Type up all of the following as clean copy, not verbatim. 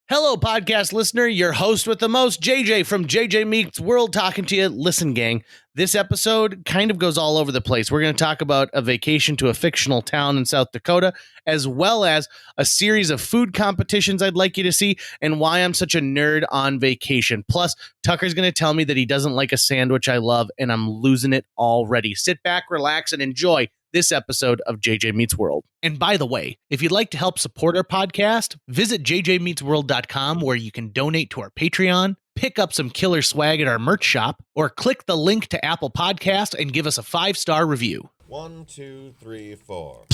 Hello, podcast listener, your host with the most, JJ from JJ Meets World, talking to you. Listen, gang, this episode kind of goes all over the place. We're going to talk about a vacation to a fictional town in South Dakota, as well as a series of food competitions I'd like you to see, and why I'm such a nerd on vacation. Plus, Tucker's going to tell me that he doesn't like a sandwich I love, and I'm losing it already. Sit back, relax, and enjoy this episode of JJ Meets World. And by the way, if you'd like to help support our podcast, visit jjmeetsworld.com, where you can donate to our Patreon, pick up some killer swag at our merch shop, or click the link to Apple Podcast and give us a 5-star review. 1, 2, 3, 4.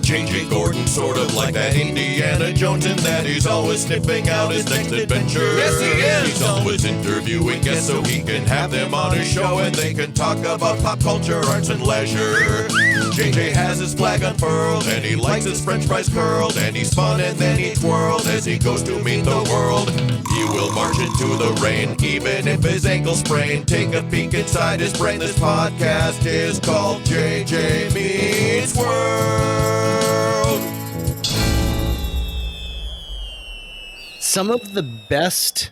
JJ Gordon, sort of like that Indiana Jones, in that he's always sniffing out his next adventure. Yes, he is. He's always interviewing guests so he can have them on his show and they can talk about pop culture, arts, and leisure. JJ has his flag unfurled and he likes his french fries curled, and he's fun and then he twirled as he goes to meet the world. He will march into the rain even if his ankle sprained. Take a peek inside his brain. This podcast is called JJ Meets World. Some of the best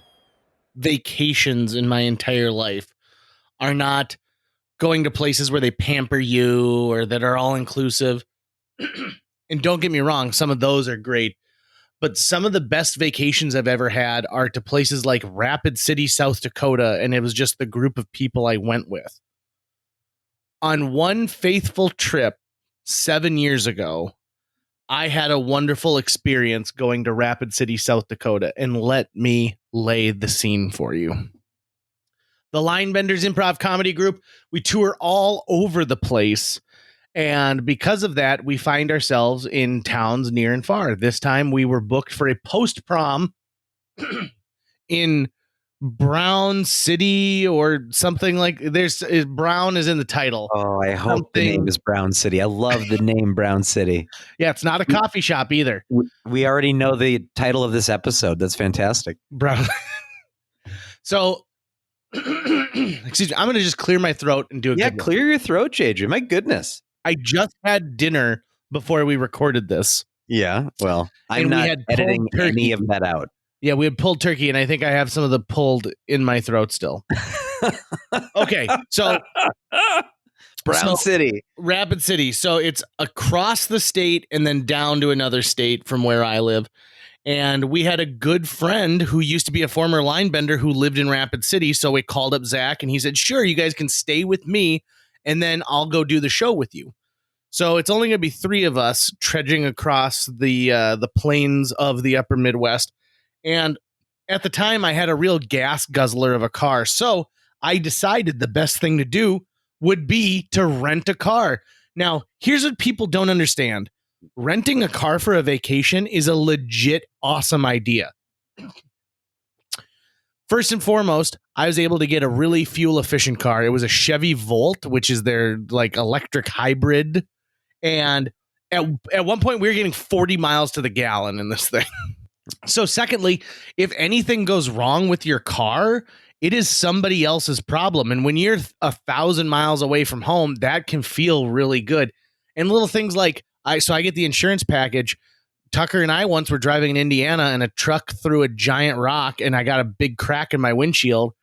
vacations in my entire life are not going to places where they pamper you or that are all inclusive. And don't get me wrong, some of those are great. But some of the best vacations I've ever had are to places like Rapid City, South Dakota, and it was just the group of people I went with. On one faithful trip 7 years ago, I had a wonderful experience going to Rapid City, South Dakota, and let me lay the scene for you. The Linebenders Improv Comedy Group, we tour all over the place, and because of that, we find ourselves in towns near and far. This time, we were booked for a post-prom in Brown City or something like. Brown is in the title. Oh, I hope the name is Brown City. I love the name Brown City. Yeah, it's not a coffee shop either. We already know the title of this episode. That's fantastic. Brown. So, excuse me, I'm going to just clear my throat and do it. Yeah, clear your throat, JJ. My goodness. I just had dinner before we recorded this. Yeah, well, I'm not editing any of that out. Yeah, we had pulled turkey, and I think I have some of the pulled in my throat still. Okay, so Brown City. Rapid City. So it's across the state and then down to another state from where I live. And we had a good friend who used to be a former linebender who lived in Rapid City. So we called up Zach, and he said, sure, you guys can stay with me, and then I'll go do the show with you. So it's only going to be 3 of us trudging across the plains of the upper Midwest. And at the time, I had a real gas guzzler of a car. So I decided the best thing to do would be to rent a car. Now, here's what people don't understand. Renting a car for a vacation is a legit awesome idea. First and foremost, I was able to get a really fuel efficient car. It was a Chevy Volt, which is their like electric hybrid. And at one point, we were getting 40 miles to the gallon in this thing. So secondly, if anything goes wrong with your car, it is somebody else's problem. And when you're 1,000 miles away from home, that can feel really good. And little things like, I get the insurance package. Tucker and I once were driving in Indiana and a truck threw a giant rock and I got a big crack in my windshield.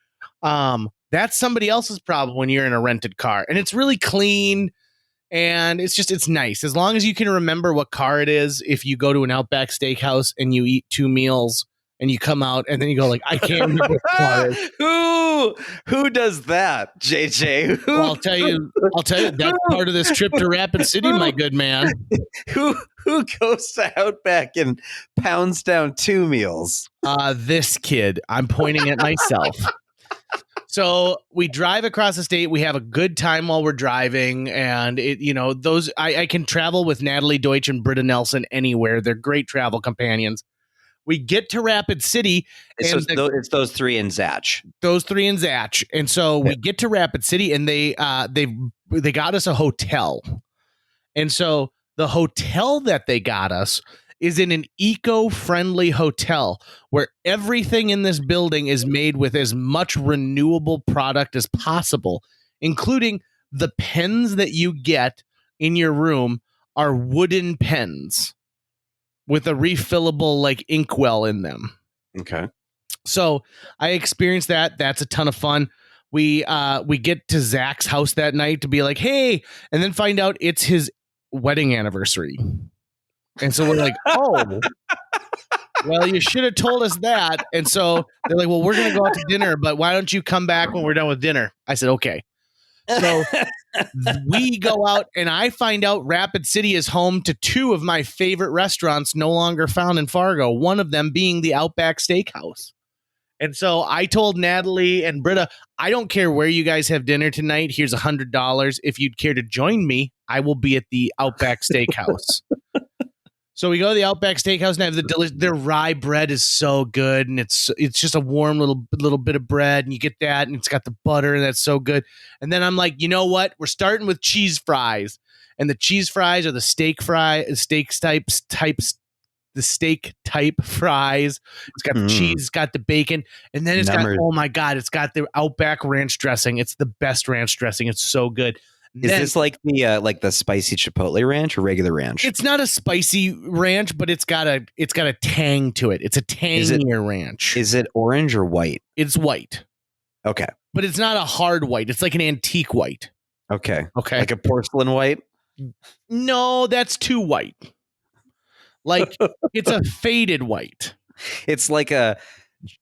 That's somebody else's problem when you're in a rented car. And it's really clean. And it's nice. As long as you can remember what car it is, if you go to an Outback Steakhouse and you eat 2 meals and you come out and then you go like, I can't remember what car it is. Who does that, JJ? Well, I'll tell you, that's part of this trip to Rapid City, my good man. Who goes to Outback and pounds down 2 meals? This kid. I'm pointing at myself. So we drive across the state. We have a good time while we're driving. And I can travel with Natalie Deutsch and Britta Nelson anywhere. They're great travel companions. We get to Rapid City. It's those 3 and Zach. Those 3 and Zach. And so we get to Rapid City and they got us a hotel. And so the hotel that they got us is in an eco-friendly hotel where everything in this building is made with as much renewable product as possible, including the pens that you get in your room are wooden pens. with a refillable like inkwell in them. Okay. So I experienced that. That's a ton of fun. We get to Zach's house that night to be like, hey, and then find out it's his wedding anniversary. And so we're like, oh, well, you should have told us that. And so they're like, well, we're going to go out to dinner, but why don't you come back when we're done with dinner? I said, okay. So we go out and I find out Rapid City is home to two of my favorite restaurants no longer found in Fargo, one of them being the Outback Steakhouse. And so I told Natalie and Britta, I don't care where you guys have dinner tonight. Here's $100. If you'd care to join me, I will be at the Outback Steakhouse. So we go to the Outback Steakhouse and have their rye bread is so good, and it's just a warm little bit of bread, and you get that, and it's got the butter, and that's so good. And then I'm like, you know what? We're starting with cheese fries, and the cheese fries are the steak type fries. It's got the cheese, it's got the bacon, and then it's got, oh my God, it's got the Outback ranch dressing. It's the best ranch dressing. It's so good. Is this like the spicy chipotle ranch or regular ranch? It's not a spicy ranch, but it's got a tang to it. It's a tangier ranch. Is it orange or white? It's white. Okay. But it's not a hard white. It's like an antique white. Okay. Okay. Like a porcelain white? No, that's too white. Like it's a faded white. It's like a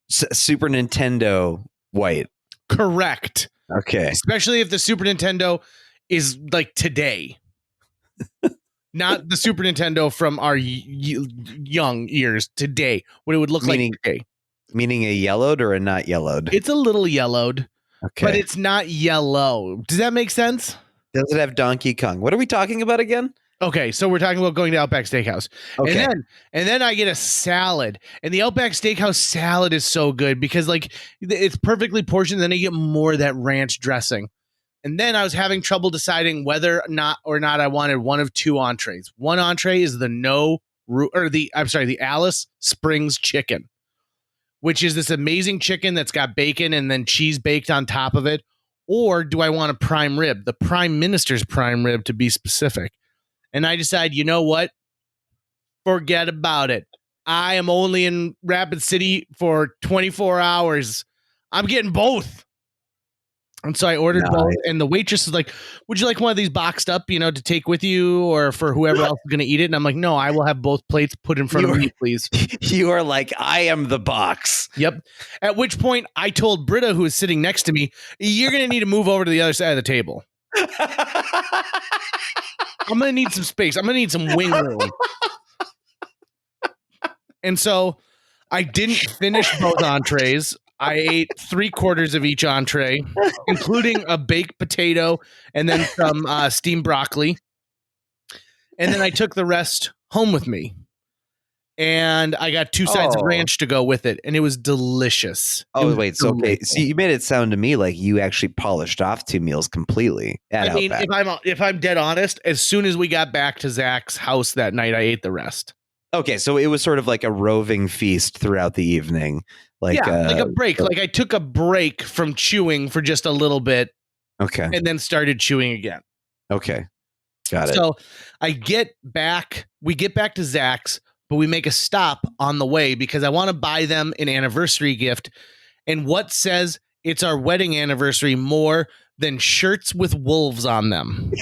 Super Nintendo white. Correct. Okay. Especially if the Super Nintendo is like today, not the Super Nintendo from our young years today, what it would look like today. Meaning a yellowed or a not yellowed? It's a little yellowed, okay, but it's not yellow. Does that make sense? Does it have Donkey Kong? What are we talking about again? Okay, so we're talking about going to Outback Steakhouse. Okay. And then I get a salad. And the Outback Steakhouse salad is so good because like it's perfectly portioned, then I get more of that ranch dressing. And then I was having trouble deciding whether or not I wanted one of two entrees. One entree is the Alice Springs chicken, which is this amazing chicken that's got bacon and then cheese baked on top of it. Or do I want a prime rib, the Prime Minister's prime rib to be specific? And I decide, you know what? Forget about it. I am only in Rapid City for 24 hours. I'm getting both. And so I ordered both, and the waitress is like, would you like one of these boxed up, to take with you or for whoever else is going to eat it? And I'm like, no, I will have both plates put in front of me, please. You are like, I am the box. Yep. At which point I told Britta, who is sitting next to me, you're going to need to move over to the other side of the table. I'm going to need some space. I'm going to need some wing room. And so I didn't finish both entrees. I ate 3/4 of each entree, including a baked potato and then some steamed broccoli. And then I took the rest home with me. And I got 2 sides of ranch to go with it. And it was delicious. Oh, wait. So, okay. See, you made it sound to me like you actually polished off 2 meals completely. I mean, if I'm dead honest, as soon as we got back to Zach's house that night, I ate the rest. Okay. So it was sort of like a roving feast throughout the evening. Like a break. Like I took a break from chewing for just a little bit. Okay. And then started chewing again. Okay. Got it. So we get back to Zach's, but we make a stop on the way because I want to buy them an anniversary gift. And what says it's our wedding anniversary more than shirts with wolves on them?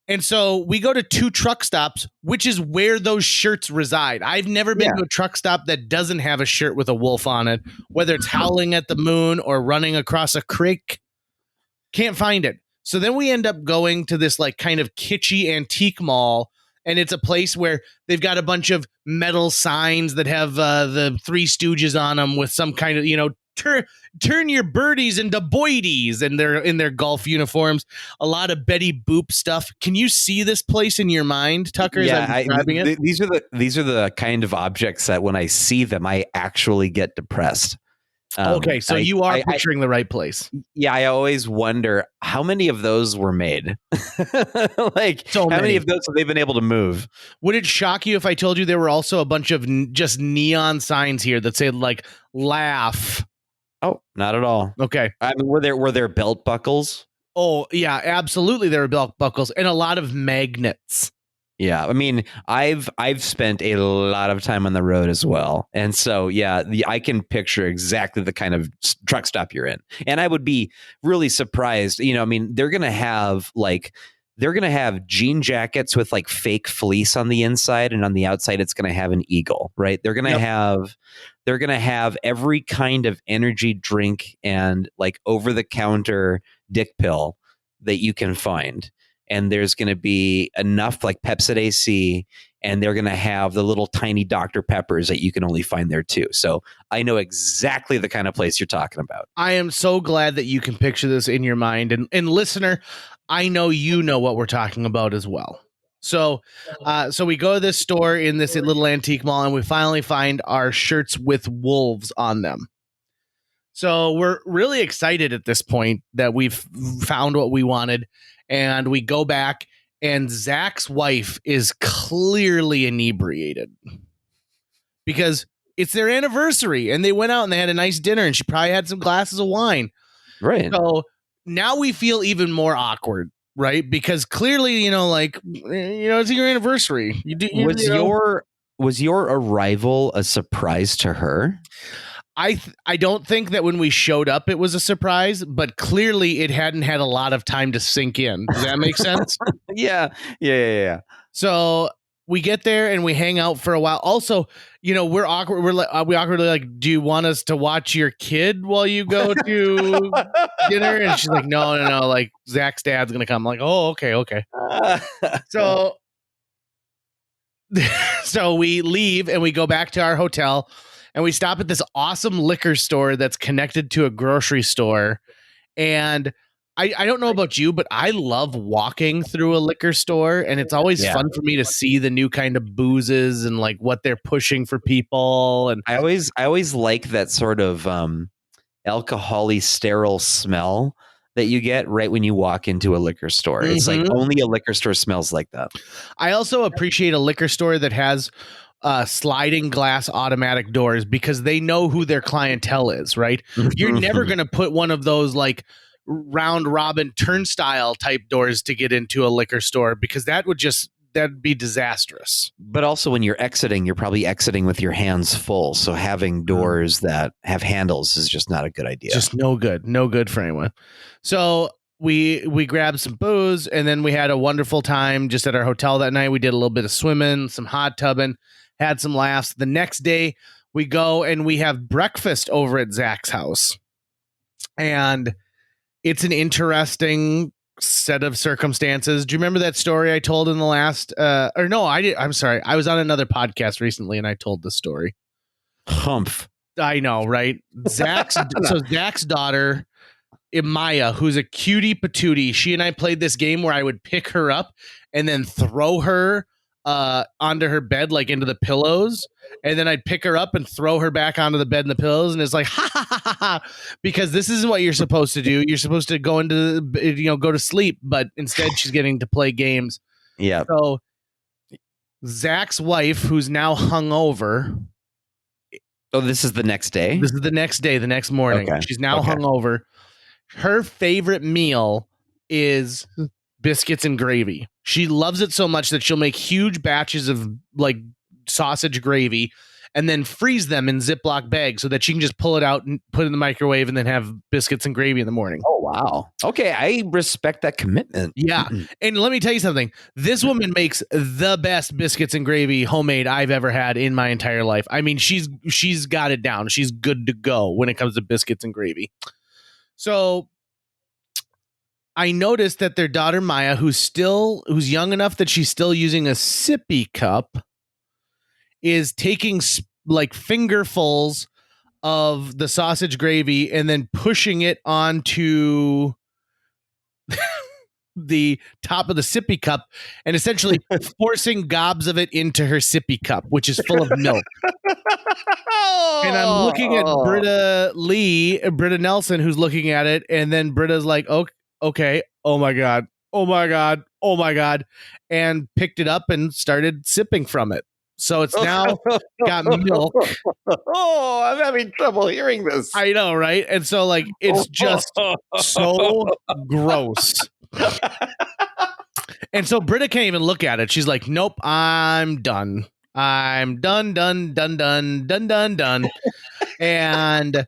And so we go to 2 truck stops, which is where those shirts reside. I've never been to a truck stop that doesn't have a shirt with a wolf on it, whether it's Howling at the Moon or Running Across a Creek. Can't find it. So then we end up going to this like kind of kitschy antique mall. And it's a place where they've got a bunch of metal signs that have the Three Stooges on them with some kind of, turn your birdies into boydies, and they're in their golf uniforms. A lot of Betty Boop stuff. Can you see this place in your mind, Tucker? Yeah, these are the kind of objects that when I see them, I actually get depressed. Okay, so you are picturing the right place. Yeah, I always wonder how many of those were made. Like, how many of those have they been able to move? Would it shock you if I told you there were also a bunch of just neon signs here that say like "laugh"? Oh, not at all. Okay. I mean, were there belt buckles? Oh yeah, absolutely. There were belt buckles and a lot of magnets. Yeah, I mean, I've spent a lot of time on the road as well, and so yeah, I can picture exactly the kind of truck stop you're in, and I would be really surprised. You know, I mean, they're gonna have jean jackets with like fake fleece on the inside, and on the outside, it's gonna have an eagle, right? They're gonna have every kind of energy drink and like over the counter dick pill that you can find. And there's going to be enough like Pepsid AC, and they're going to have the little tiny Dr. Peppers that you can only find there too. So I know exactly the kind of place you're talking about. I am so glad that you can picture this in your mind. And listener, I know you know what we're talking about as well. So we go to this store in this little antique mall, and we finally find our shirts with wolves on them. So we're really excited at this point that we've found what we wanted. And we go back, and Zach's wife is clearly inebriated because it's their anniversary, and they went out and they had a nice dinner, and she probably had some glasses of wine. Right. So now we feel even more awkward, right? Because clearly, it's your anniversary. Was your arrival a surprise to her? I don't think that when we showed up it was a surprise, but clearly it hadn't had a lot of time to sink in. Does that make sense? Yeah. So we get there and we hang out for a while. Also, we're awkward. We awkwardly like, do you want us to watch your kid while you go to dinner? And she's like, no. Like Zach's dad's gonna come. I'm like, oh, okay. So we leave and we go back to our hotel. And we stop at this awesome liquor store that's connected to a grocery store. And I don't know about you, but I love walking through a liquor store. And it's always fun for me to see the new kind of boozes and like what they're pushing for people. And I always like that sort of alcohol-y, sterile smell that you get right when you walk into a liquor store. It's like only a liquor store smells like that. I also appreciate a liquor store that has sliding glass automatic doors because they know who their clientele is, right? You're never going to put one of those like round robin turnstile type doors to get into a liquor store because that'd be disastrous. But also when you're exiting, you're probably exiting with your hands full. So having doors that have handles is just not a good idea. Just no good for anyone. So we grabbed some booze and then we had a wonderful time just at our hotel that night. We did a little bit of swimming, some hot tubbing, had some laughs. The next day we go and we have breakfast over at Zach's house. And it's an interesting set of circumstances. Do you remember that story I told in the last I'm sorry. I was on another podcast recently and I told this story. Humph. I know, right? Zach's daughter, Maya, who's a cutie patootie. She and I played this game where I would pick her up and then throw her onto her bed, like into the pillows, and then I'd pick her up and throw her back onto the bed and the pillows, and it's like ha ha ha ha ha, because this is what you're supposed to do. You're supposed to go into go to sleep, but instead she's getting to play games. Yeah. So Zach's wife, who's now hungover. Oh, this is the next day? This is the next day, the next morning. Okay. She's now hungover. Her favorite meal is biscuits and gravy. She loves it so much that she'll make huge batches of like sausage gravy and then freeze them in Ziploc bags so that she can just pull it out and put it in the microwave and then have biscuits and gravy in the morning. Oh, wow. Okay. I respect that commitment. Yeah. And let me tell you something. This woman makes the best biscuits and gravy homemade I've ever had in my entire life. I mean, she's got it down. She's good to go when it comes to biscuits and gravy. So I noticed that their daughter Maya, who's young enough that she's still using a sippy cup, is taking like fingerfuls of the sausage gravy and then pushing it onto the top of the sippy cup and essentially forcing gobs of it into her sippy cup, which is full of milk. And I'm looking at Britta Nelson, who's looking at it, and then Britta's like, okay, oh my God, and picked it up and started sipping from it. So it's now got milk. Oh, I'm having trouble hearing this. I know, right? And so like it's just so gross. And so Britta can't even look at it. She's like, nope, I'm done. I'm done. And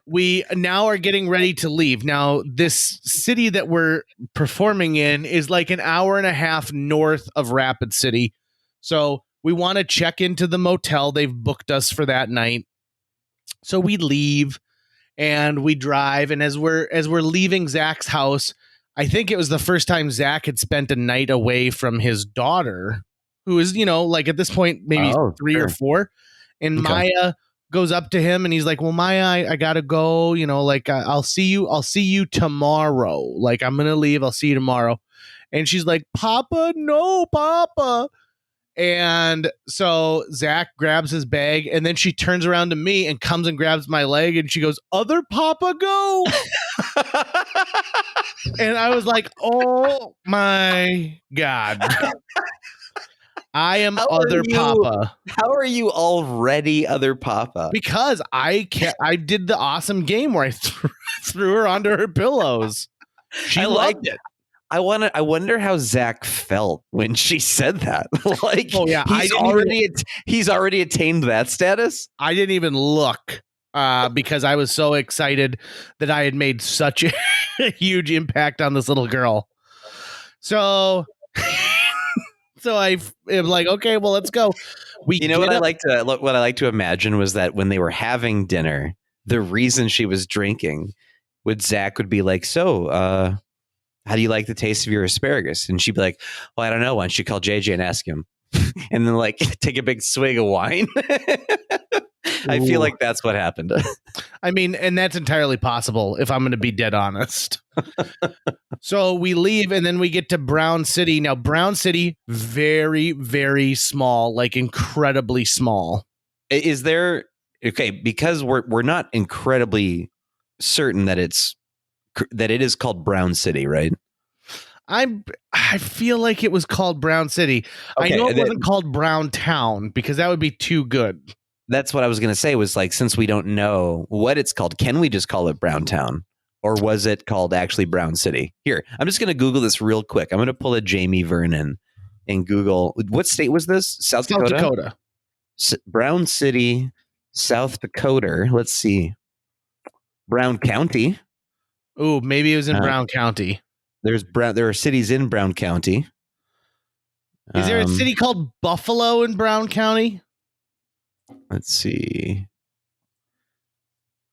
we now are getting ready to leave. Now, this city that we're performing in is like an hour and a half north of Rapid City. So we want to check into the motel. They've booked us for that night. So we leave and we drive. And as we're leaving Zach's house, I think it was the first time Zach had spent a night away from his daughter, who is, like at this point, maybe 3 or 4. And Okay. Maya goes up to him and he's like, well, Maya, I gotta go, I'll see you tomorrow. Like, I'm gonna leave. I'll see you tomorrow. And she's like, Papa, no, Papa. And so Zach grabs his bag and then she turns around to me and comes and grabs my leg and she goes, other Papa go. And I was like, oh my God. I am other Papa. How are you already other Papa? Because I did the awesome game where I threw her onto her pillows. She loved it. I wonder how Zach felt when she said that. Like, oh yeah, he's already attained that status. I didn't even look because I was so excited that I had made such a huge impact on this little girl. So I am like, okay, well, let's go. What I like to imagine was that when they were having dinner, the reason she was drinking, Zach would be like, so, how do you like the taste of your asparagus? And she'd be like, well, I don't know. Why don't you call JJ and ask him? And then like take a big swig of wine. I feel like that's what happened. I mean, and that's entirely possible if I'm going to be dead honest. So we leave and then we get to Brown City. Now, Brown City, very, very small, like incredibly small. Is there, okay, because we're not incredibly certain that it is called Brown City, right? I feel like it was called Brown City. Okay, I know it wasn't called Brown Town because that would be too good. That's what I was going to say was like, since we don't know what it's called, can we just call it Brown Town? Or was it called actually Brown City? Here, I'm just going to Google this real quick. I'm going to pull a Jamie Vernon and Google. What state was this? South Dakota? Brown City, South Dakota. Let's see. Brown County. Oh, maybe it was in Brown County. There are cities in Brown County. Is there a city called Buffalo in Brown County? Let's see.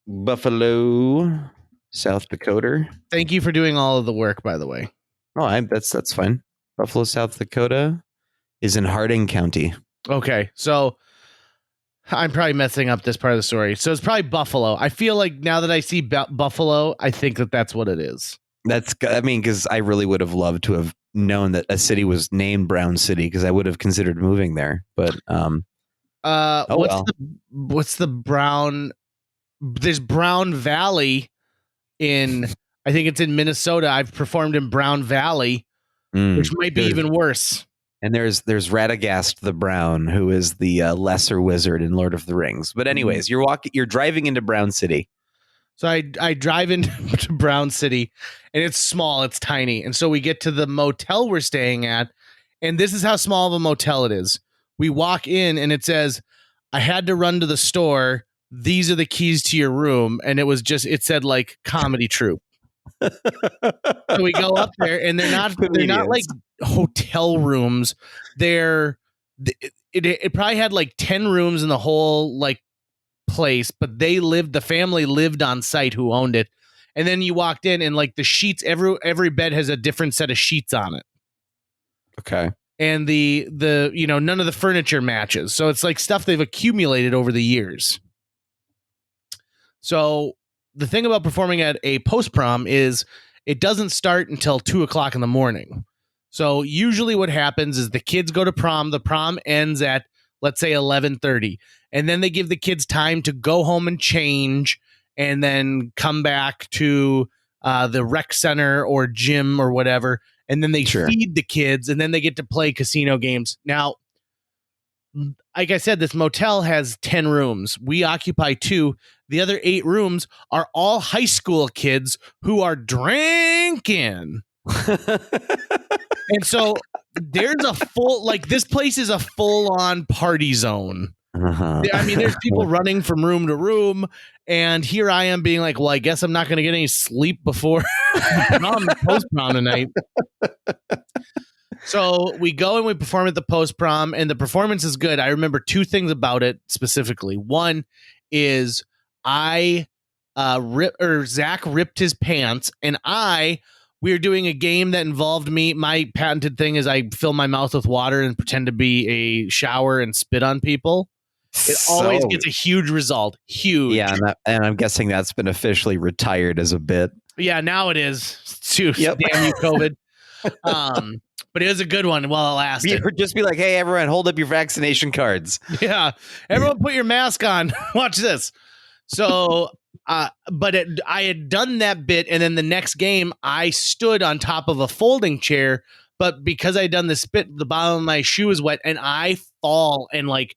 Buffalo, South Dakota. Thank you for doing all of the work, by the way. Oh, that's fine. Buffalo, South Dakota is in Harding County. Okay, so I'm probably messing up this part of the story. So it's probably Buffalo. I feel like now that I see Buffalo, I think that's what it is. Because I really would have loved to have known that a city was named Brown City because I would have considered moving there. But what's the Brown? There's Brown Valley I think it's in Minnesota. I've performed in Brown Valley, which might be even worse. And there's Radagast the Brown, who is the lesser wizard in Lord of the Rings. But anyways, you're driving into Brown City. So I drive into Brown City, and it's small, it's tiny. And so we get to the motel we're staying at, and this is how small of a motel it is. We walk in, and it says, I had to run to the store. These are the keys to your room. And it said like comedy troupe. So we go up there, and they're not like hotel rooms. It probably had like 10 rooms in the whole like place, but the family lived on site who owned it. And then you walked in, and like the sheets, every bed has a different set of sheets on it. Okay. And the none of the furniture matches. So it's like stuff they've accumulated over the years. So the thing about performing at a post-prom is it doesn't start until 2:00 in the morning. So usually what happens is the kids go to prom. The prom ends at, let's say, 11:30. And then they give the kids time to go home and change and then come back to the rec center or gym or whatever. And then they feed the kids, and then they get to play casino games. Now, like I said, this motel has 10 rooms. We occupy 2. The other 8 rooms are all high school kids who are drinking. And so there's a full, like, this place is a full-on party zone. I mean, there's people running from room to room, and here I am being like, well, I guess I'm not going to get any sleep before post-prom tonight. So we go and we perform at the post-prom, and the performance is good. I remember two things about it specifically. One is Zach ripped his pants, and we were doing a game that involved me. My patented thing is I fill my mouth with water and pretend to be a shower and spit on people. It always gets a huge result. Huge. Yeah, and I'm guessing that's been officially retired as a bit. Yeah, now it is. Damn you, COVID. But it was a good one while it lasted. Just be like, hey, everyone, hold up your vaccination cards. Yeah, everyone put your mask on. Watch this. So, I had done that bit, and then the next game, I stood on top of a folding chair, but because I had done the spit, the bottom of my shoe is wet, and I fall, and like,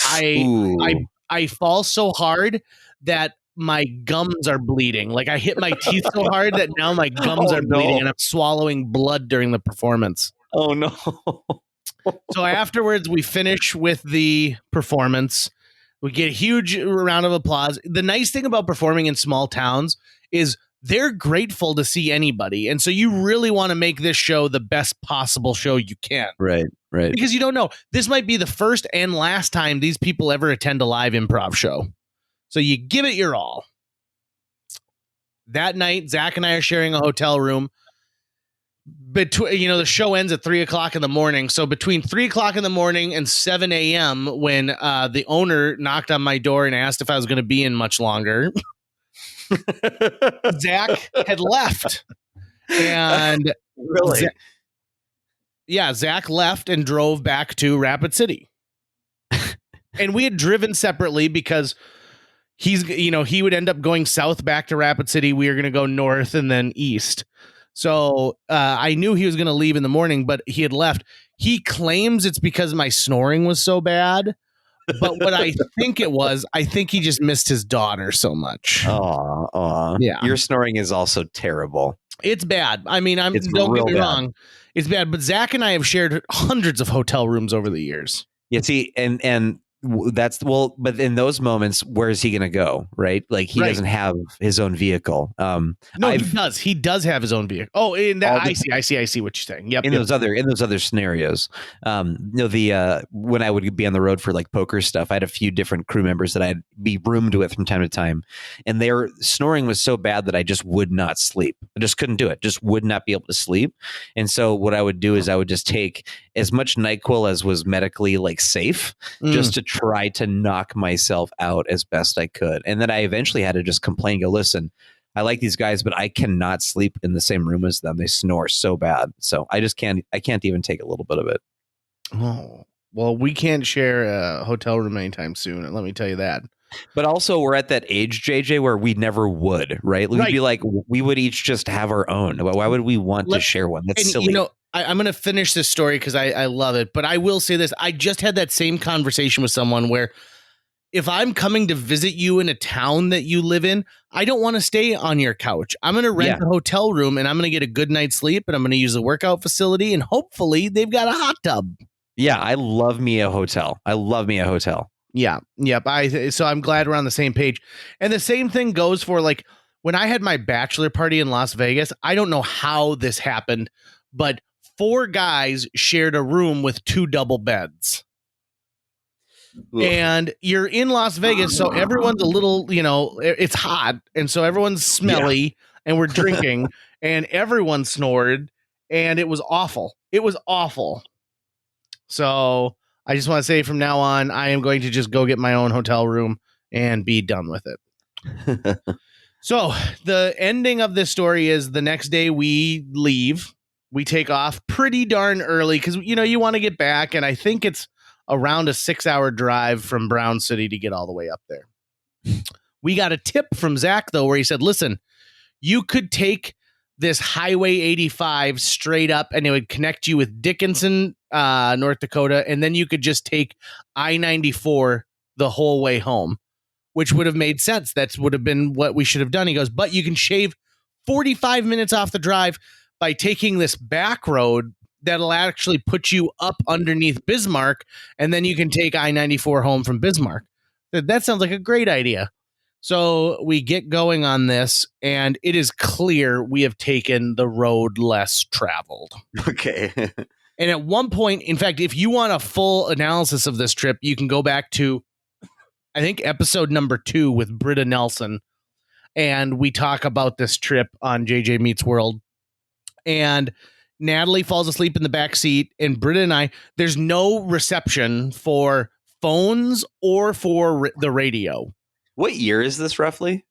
I fall so hard that my gums are bleeding. Like, I hit my teeth so hard that now my gums are bleeding, and I'm swallowing blood during the performance. Oh no. So afterwards, we finish with the performance. We get a huge round of applause. The nice thing about performing in small towns is they're grateful to see anybody. And so you really want to make this show the best possible show you can. Right. Because you don't know. This might be the first and last time these people ever attend a live improv show. So you give it your all. That night, Zach and I are sharing a hotel room. The show ends at 3:00 in the morning. So between 3:00 in the morning and 7 a.m., when the owner knocked on my door and asked if I was going to be in much longer, Zach had left. And really? Zach left and drove back to Rapid City. And we had driven separately because he would end up going south back to Rapid City. We were going to go north and then east. So I knew he was going to leave in the morning, but he had left. He claims it's because my snoring was so bad. But what I think it was, I think he just missed his daughter so much. Oh, yeah. Your snoring is also terrible. It's bad. I mean, don't get me wrong. It's bad. But Zach and I have shared hundreds of hotel rooms over the years. Yeah, see, and but in those moments, where is he going to go? Right? Like he doesn't have his own vehicle. No, he does. He does have his own vehicle. Oh, in that I see what you're saying. Yep. In those other scenarios, when I would be on the road for like poker stuff, I had a few different crew members that I'd be roomed with from time to time, and their snoring was so bad that I just would not sleep. I just couldn't do it. Just would not be able to sleep. And so what I would do is I would just take as much NyQuil as was medically like safe, just to try to knock myself out as best I could. And then I eventually had to just complain, go, listen, I like these guys, but I cannot sleep in the same room as them. They snore so bad. So I can't even take a little bit of it. Oh, well, we can't share a hotel room anytime soon. Let me tell you that. But also we're at that age, JJ, where we never would, right? We'd be like, we would each just have our own. Why would we want to share one? That's silly. I'm going to finish this story because I love it, but I will say this. I just had that same conversation with someone where if I'm coming to visit you in a town that you live in, I don't want to stay on your couch. I'm going to rent a hotel room and I'm going to get a good night's sleep and I'm going to use a workout facility and hopefully they've got a hot tub. Yeah, I love me a hotel. Yeah. Yep. So I'm glad we're on the same page. And the same thing goes for like when I had my bachelor party in Las Vegas. I don't know how this happened, but 4 guys shared a room with 2 double beds. Ugh. And you're in Las Vegas, so everyone's a little, it's hot. And so everyone's smelly and we're drinking and everyone snored and it was awful. It was awful. So I just want to say from now on, I am going to just go get my own hotel room and be done with it. So the ending of this story is the next day we leave. We take off pretty darn early because, you want to get back. And I think it's around a 6-hour drive from Brown City to get all the way up there. We got a tip from Zach, though, where he said, listen, you could take this Highway 85 straight up and it would connect you with Dickinson, North Dakota. And then you could just take I-94 the whole way home, which would have made sense. That would have been what we should have done. He goes, but you can shave 45 minutes off the drive by taking this back road that'll actually put you up underneath Bismarck, and then you can take I-94 home from Bismarck. That sounds like a great idea. So we get going on this, and it is clear we have taken the road less traveled. Okay. And at one point, in fact, if you want a full analysis of this trip, you can go back to, I think, episode number 2 with Britta Nelson. And we talk about this trip on JJ Meets World. And Natalie falls asleep in the back seat, and Britta and I, there's no reception for phones or for the radio. What year is this roughly?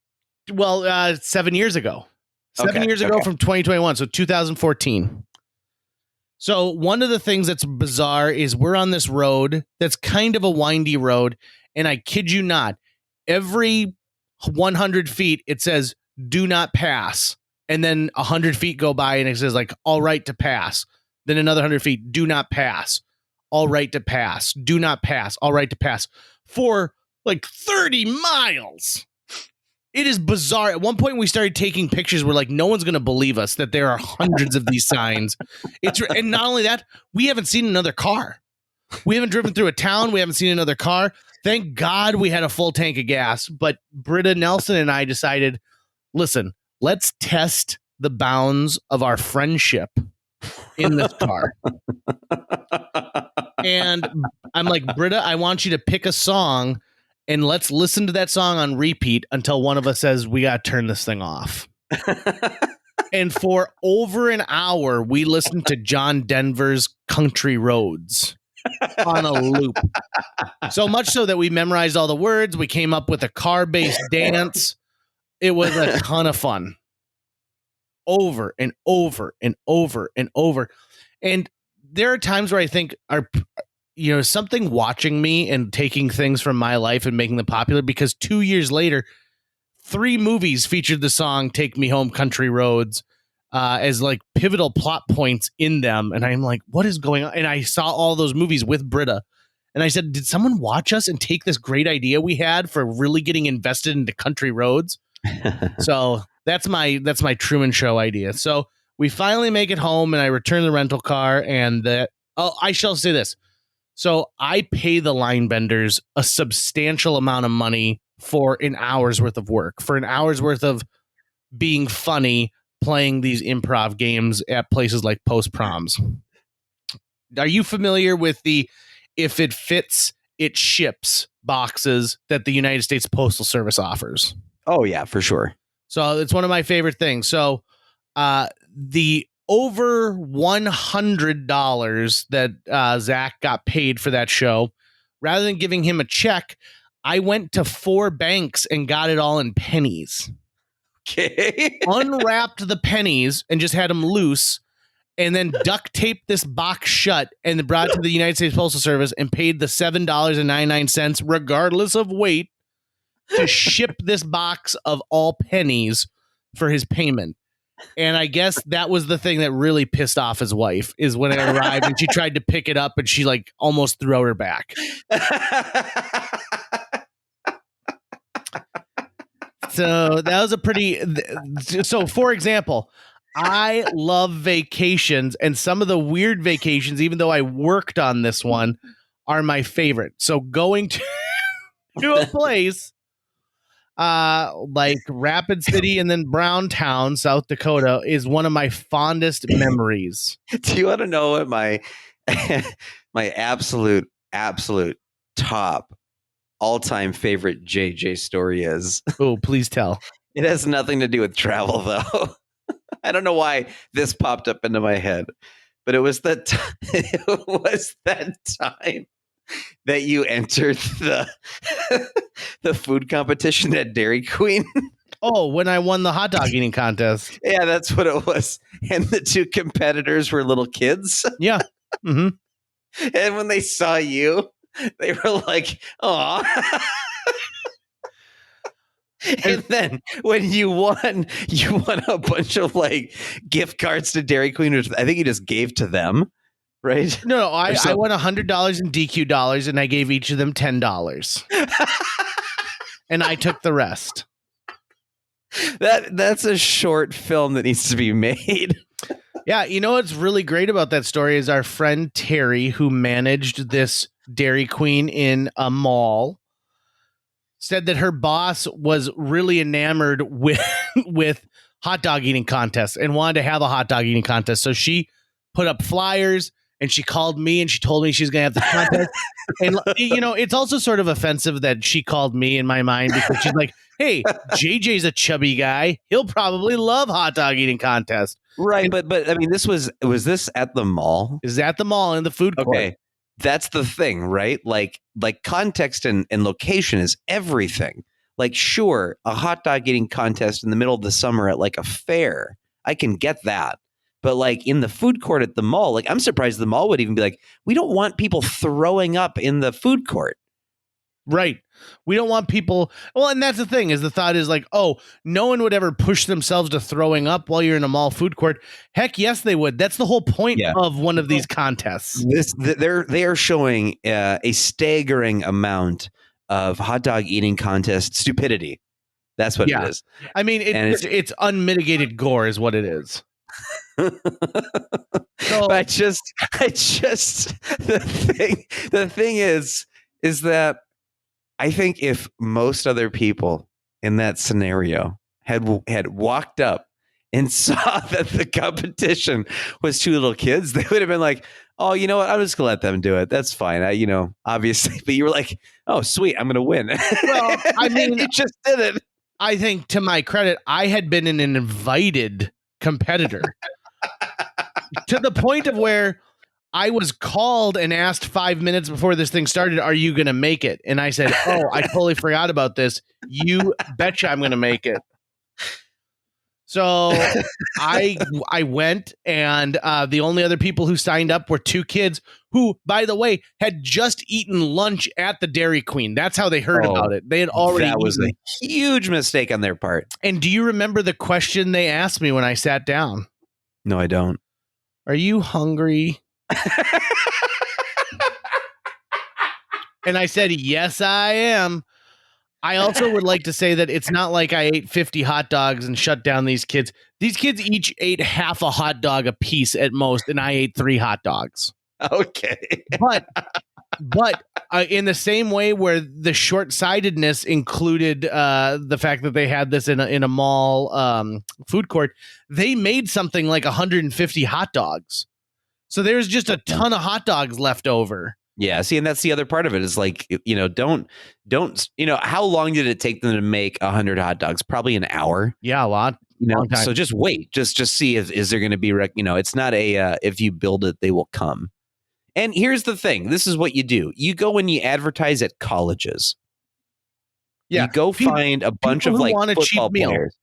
Well, 7 years ago. 7 years ago from 2021, so 2014. So one of the things that's bizarre is we're on this road that's kind of a windy road, and I kid you not, every 100 feet it says, do not pass. And then 100 feet go by and it says like, all right to pass. Then another 100 feet, do not pass. All right to pass. Do not pass. All right to pass. For like 30 miles. It is bizarre. At one point we started taking pictures. We're like, no one's going to believe us that there are hundreds of these signs. And not only that, we haven't seen another car. We haven't driven through a town. We haven't seen another car. Thank God we had a full tank of gas. But Britta Nelson and I decided, listen, let's test the bounds of our friendship in this car. And I'm like, Britta, I want you to pick a song and let's listen to that song on repeat until one of us says, we got to turn this thing off. And for over an hour, we listened to John Denver's Country Roads on a loop. So much so that we memorized all the words. We came up with a car-based dance. It was a ton of fun. Over and over and over and over. And there are times where I think something watching me and taking things from my life and making them popular, because 2 years later, 3 movies featured the song Take Me Home Country Roads as like pivotal plot points in them. And I'm like, what is going on? And I saw all those movies with Britta. And I said, did someone watch us and take this great idea we had for really getting invested into country roads? So that's my Truman Show idea. So we finally make it home and I return the rental car, and I shall say this. So I pay the line benders a substantial amount of money for an hour's worth of work, for an hour's worth of being funny, playing these improv games at places like Post Proms. Are you familiar with the if it fits, it ships boxes that the United States Postal Service offers? Oh, yeah, for sure. So it's one of my favorite things. So the over $100 that Zach got paid for that show, rather than giving him a check, I went to 4 banks and got it all in pennies. Okay. Unwrapped the pennies and just had them loose, and then duct taped this box shut and brought it to the United States Postal Service and paid the $7.99, regardless of weight, to ship this box of all pennies for his payment. And I guess that was the thing that really pissed off his wife, is when it arrived and she tried to pick it up and she like almost threw her back. So that was a pretty, so for example, I love vacations, and some of the weird vacations, even though I worked on this one, are my favorite. So going to a place like Rapid City and then Browntown, South Dakota, is one of my fondest memories. Do you want to know what my my absolute top all-time favorite JJ story is? Oh, please tell. It has nothing to do with travel, though. I don't know why this popped up into my head, but it was that time that you entered the food competition at Dairy Queen. Oh, when I won the hot dog eating contest. Yeah, that's what it was. And the 2 competitors were little kids. Yeah. Mm-hmm. And when they saw you, they were like, "Aw." And then when you won a bunch of like gift cards to Dairy Queen, which I think you just gave to them, right? No, I won $100 in DQ dollars, and I gave each of them $10. And I took the rest. That's a short film that needs to be made. Yeah, you know what's really great about that story is our friend Terry, who managed this Dairy Queen in a mall, said that her boss was really enamored with with hot dog eating contests and wanted to have a hot dog eating contest. So she put up flyers and she called me and she told me she's going to have the contest. And you know, it's also sort of offensive that she called me in my mind because she's like, "Hey, JJ's a chubby guy. He'll probably love hot dog eating contest." Right, but I mean, was this at the mall? Is at the mall in the food court. Okay, that's the thing, right? Like context and location is everything. Like, sure, a hot dog eating contest in the middle of the summer at like a fair, I can get that. But like in the food court at the mall, like I'm surprised the mall would even be like, we don't want people throwing up in the food court. Right. We don't want people. Well, and that's the thing is the thought is like, oh, no one would ever push themselves to throwing up while you're in a mall food court. Heck, yes, they would. That's the whole point of one of these contests. They are showing a staggering amount of hot dog eating contest stupidity. That's what it is. I mean, it's unmitigated gore is what it is. So, I just the thing is that I think if most other people in that scenario had walked up and saw that the competition was two little kids, they would have been like, "Oh, you know what? I'm just gonna let them do it. That's fine." Obviously, but you were like, "Oh, sweet, I'm gonna win." Well, I mean, you just did it. I think to my credit, I had been an invited competitor to the point of where I was called and asked 5 minutes before this thing started, "Are you going to make it?" And I said, "Oh, I totally forgot about this. You betcha I'm going to make it." So I went, and the only other people who signed up were two kids who, by the way, had just eaten lunch at the Dairy Queen. That's how they heard about it. They had already That was eaten. a huge mistake on their part. And do you remember the question they asked me when I sat down? No, I don't. Are you hungry? And I said, "Yes, I am." I also would like to say that it's not like I ate 50 hot dogs and shut down these kids. These kids each ate half a hot dog a piece at most, and I ate 3 hot dogs. Okay. But in the same way where the short-sightedness included the fact that they had this in a mall food court, they made something like 150 hot dogs. So there's just a ton of hot dogs left over. Yeah, see, and that's the other part of it is like, don't, how long did it take them to make 100 hot dogs? Probably an hour. Yeah, a lot. Long time. So just wait, just see if is there going to be, it's not if you build it, they will come. And here's the thing. This is what you do. You go and you advertise at colleges. Yeah. You go find a bunch of like football players.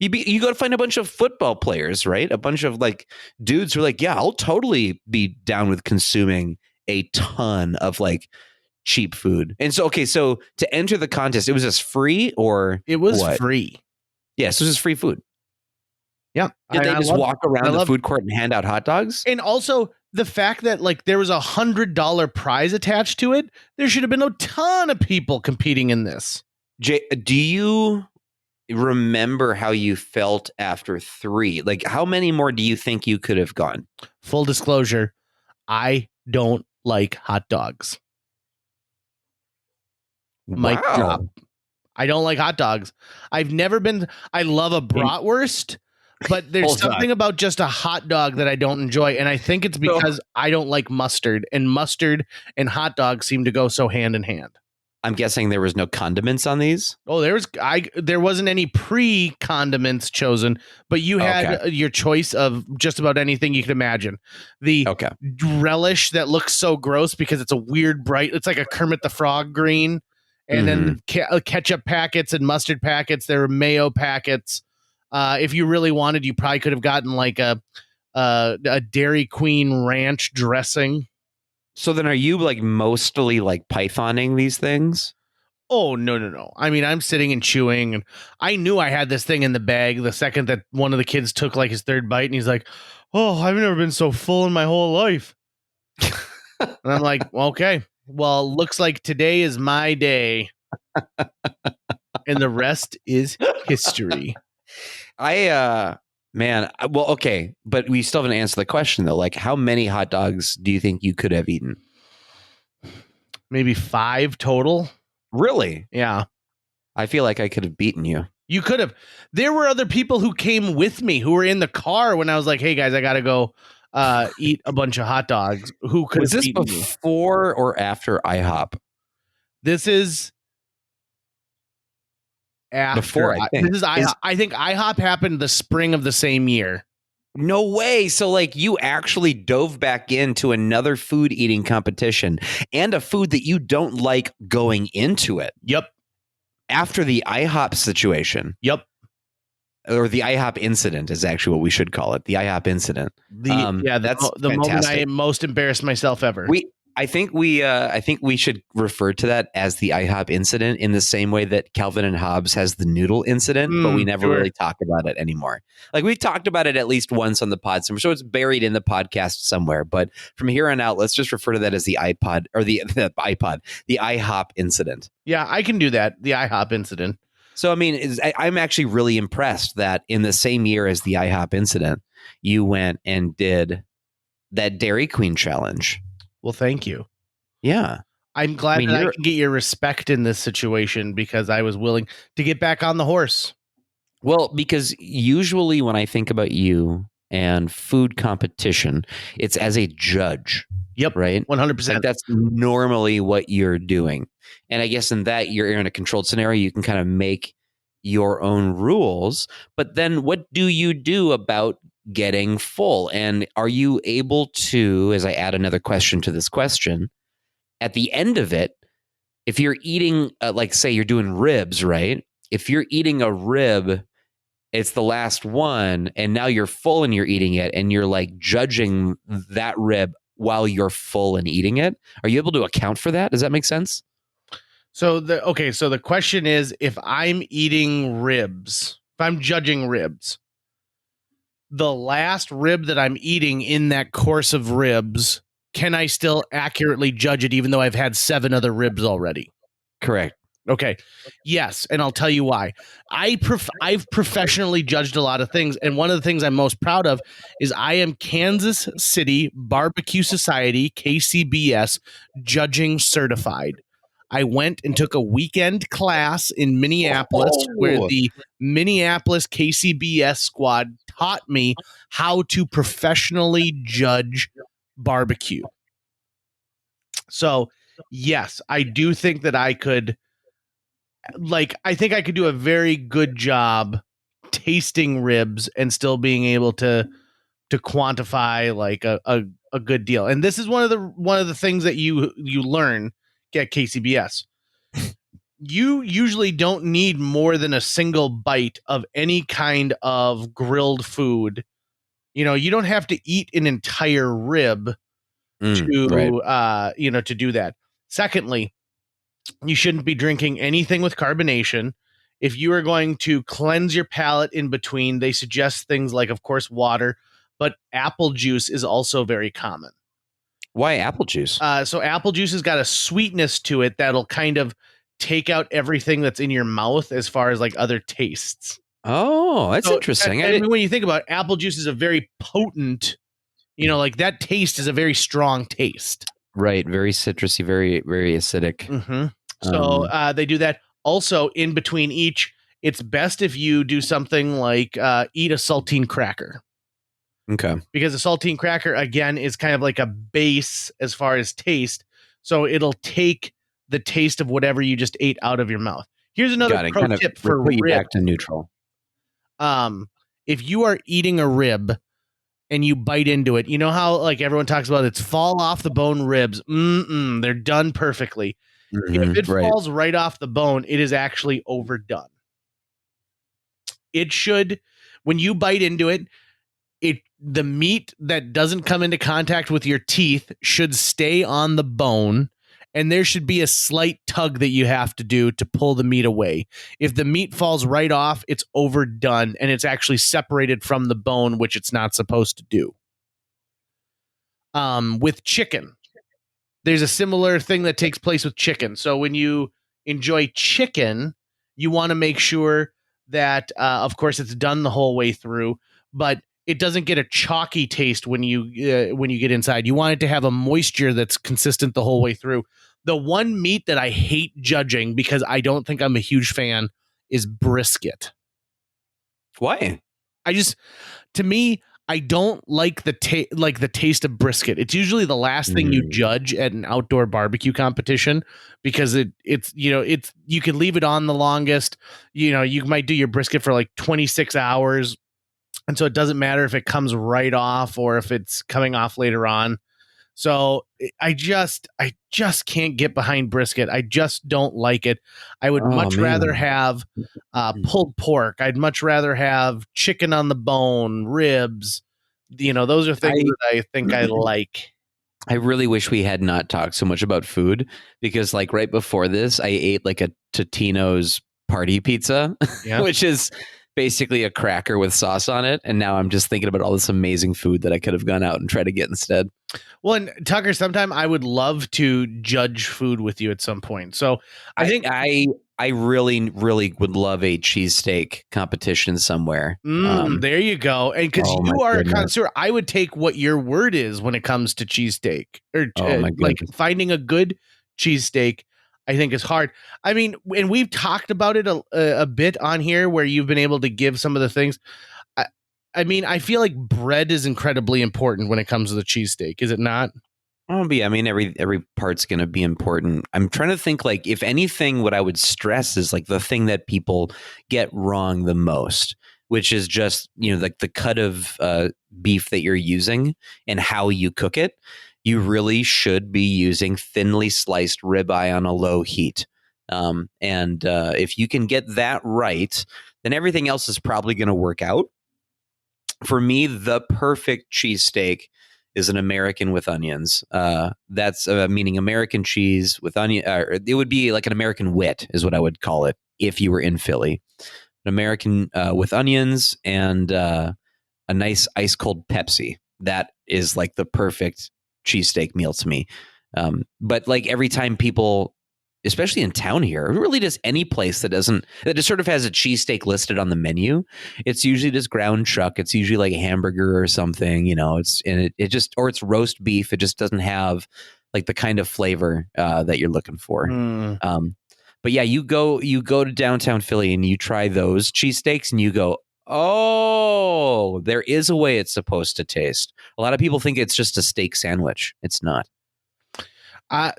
You go to find a bunch of football players, right? A bunch of like dudes who are like, yeah, I'll totally be down with consuming a ton of like cheap food. And so, okay, so to enter the contest, it was just free or it was what? Free. Yeah, so it was just free food. Yeah. Did they just walk around the food court and hand out hot dogs? And also the fact that like there was $100 prize attached to it, there should have been a ton of people competing in this. Jay, do you remember how you felt after 3? Like, how many more do you think you could have gone? Full disclosure, I don't like hot dogs. Mic drop. I don't like hot dogs. I love a bratwurst, but there's something about just a hot dog that I don't enjoy. And I think it's because I don't like mustard, and mustard and hot dogs seem to go so hand in hand. I'm guessing there was no condiments on these. Oh, there wasn't any pre-condiments chosen, but you had your choice of just about anything you could imagine. The relish that looks so gross because it's a weird bright, it's like a Kermit the Frog green, and then ketchup packets and mustard packets. There were mayo packets. If you really wanted, you probably could have gotten like a Dairy Queen ranch dressing. So then are you like mostly like pythoning these things? Oh, no. I mean, I'm sitting and chewing, and I knew I had this thing in the bag the second that one of the kids took like his third bite, and he's like, "Oh, I've never been so full in my whole life." And I'm like, "Okay, well, looks like today is my day." And the rest is history. I Man, well, okay, but we still haven't answered the question though. Like, how many hot dogs do you think you could have eaten? Maybe 5 total. Really? Yeah. I feel like I could have beaten you. You could have. There were other people who came with me who were in the car when I was like, hey guys, I got to go eat a bunch of hot dogs. Who could Was have this beaten me? before or after IHOP? This is after. Before, I think. This is IHOP. I think IHOP happened the spring of the same year. No way. So like you actually dove back into another food eating competition and a food that you don't like going into it. Yep. After the IHOP situation. Yep. Or the IHOP incident is actually what we should call it. The IHOP incident. That's the moment I most embarrassed myself ever. I think we should refer to that as the IHOP incident in the same way that Calvin and Hobbes has the noodle incident, but we never really talk about it anymore. Like we talked about it at least once on the pod, so it's buried in the podcast somewhere. But from here on out, let's just refer to that as the iPod or the IHOP incident. Yeah, I can do that. The IHOP incident. So I mean, I'm actually really impressed that in the same year as the IHOP incident, you went and did that Dairy Queen challenge. Well, thank you. Yeah. I'm glad that I can get your respect in this situation because I was willing to get back on the horse. Well, because usually when I think about you and food competition, it's as a judge. Yep. Right? 100%. Like that's normally what you're doing. And I guess in that you're in a controlled scenario, you can kind of make your own rules. But then what do you do about getting full? And are you able to, as I add another question to this question, at the end of it, if you're eating, like say you're doing ribs, right? If you're eating a rib, it's the last one, and now you're full and you're eating it, and you're like judging that rib while you're full and eating it. Are you able to account for that? Does that make sense? So the question is, if I'm eating ribs, if I'm judging ribs, the last rib that I'm eating in that course of ribs, can I still accurately judge it even though I've had 7 other ribs already? Correct. Okay. Yes, and I'll tell you why. I've professionally judged a lot of things, and one of the things I'm most proud of is I am Kansas City Barbecue Society, KCBS, judging certified. I went and took a weekend class in Minneapolis where the Minneapolis KCBS squad taught me how to professionally judge barbecue. So, yes, I do think that I could, I think I could do a very good job tasting ribs and still being able to quantify like a good deal. And this is one of the things that you learn at KCBS. You usually don't need more than a single bite of any kind of grilled food. You know, you don't have to eat an entire rib to do that. Secondly, you shouldn't be drinking anything with carbonation. If you are going to cleanse your palate in between, they suggest things like, of course, water, but apple juice is also very common. Why apple juice? So apple juice has got a sweetness to it that'll kind of take out everything that's in your mouth as far as like other tastes. Oh, that's interesting. And when you think about it, apple juice is a very potent, like that taste is a very strong taste. Right. Very citrusy, very, very acidic. Mm-hmm. So they do that. Also, in between each, it's best if you do something like eat a saltine cracker. Okay. Because a saltine cracker, again, is kind of like a base as far as taste. So it'll take the taste of whatever you just ate out of your mouth. Here's another pro tip for put you rib. back to neutral. If you are eating a rib and you bite into it, you know how like everyone talks about it's fall off the bone ribs. They're done perfectly. If it falls right off the bone, it is actually overdone. It should, when you bite into it, the meat that doesn't come into contact with your teeth should stay on the bone, and there should be a slight tug that you have to do to pull the meat away. If the meat falls right off, it's overdone, and it's actually separated from the bone, which it's not supposed to do. With chicken, there's a similar thing that takes place with chicken. So when you enjoy chicken, you want to make sure that, of course, it's done the whole way through. but it doesn't get a chalky taste when you get inside. You want it to have a moisture that's consistent the whole way through. The one meat that I hate judging because I don't think I'm a huge fan is brisket. Why? To me, I don't like the taste of brisket. It's usually the last thing you judge at an outdoor barbecue competition because it's you can leave it on the longest. You might do your brisket for like 26 hours. And so it doesn't matter if it comes right off or if it's coming off later on. So I just can't get behind brisket. I just don't like it. I would much rather have pulled pork. I'd much rather have chicken on the bone, ribs. Those are things that I think I like. I really wish we had not talked so much about food because like right before this, I ate like a Totino's party pizza, which is basically a cracker with sauce on it. And now I'm just thinking about all this amazing food that I could have gone out and tried to get instead. Well, and Tucker, sometime I would love to judge food with you at some point. So I think I really, really would love a cheesesteak competition somewhere. There you go. And because you are a connoisseur, I would take what your word is when it comes to cheesesteak or like finding a good cheesesteak. I think is hard. I mean, and we've talked about it a bit on here where you've been able to give some of the things. I mean, I feel like bread is incredibly important when it comes to the cheesesteak. Is it not? Oh, yeah. I mean, every part's going to be important. I'm trying to think like, if anything, what I would stress is like the thing that people get wrong the most, which is just, like the cut of beef that you're using and how you cook it. You really should be using thinly sliced ribeye on a low heat. And if you can get that right, then everything else is probably going to work out. For me, the perfect cheesesteak is an American with onions. That's meaning American cheese with onion. It would be like an American wit is what I would call it if you were in Philly. An American with onions and a nice ice cold Pepsi. That is like the perfect cheesesteak meal to me. But like every time people, especially in town here, really just any place that just sort of has a cheesesteak listed on the menu, it's usually just ground chuck. It's usually like a hamburger or something, it's roast beef. It just doesn't have like the kind of flavor that you're looking for. But yeah, you go to downtown Philly and you try those cheesesteaks and you go, oh, there is a way it's supposed to taste. A lot of people think it's just a steak sandwich. It's not.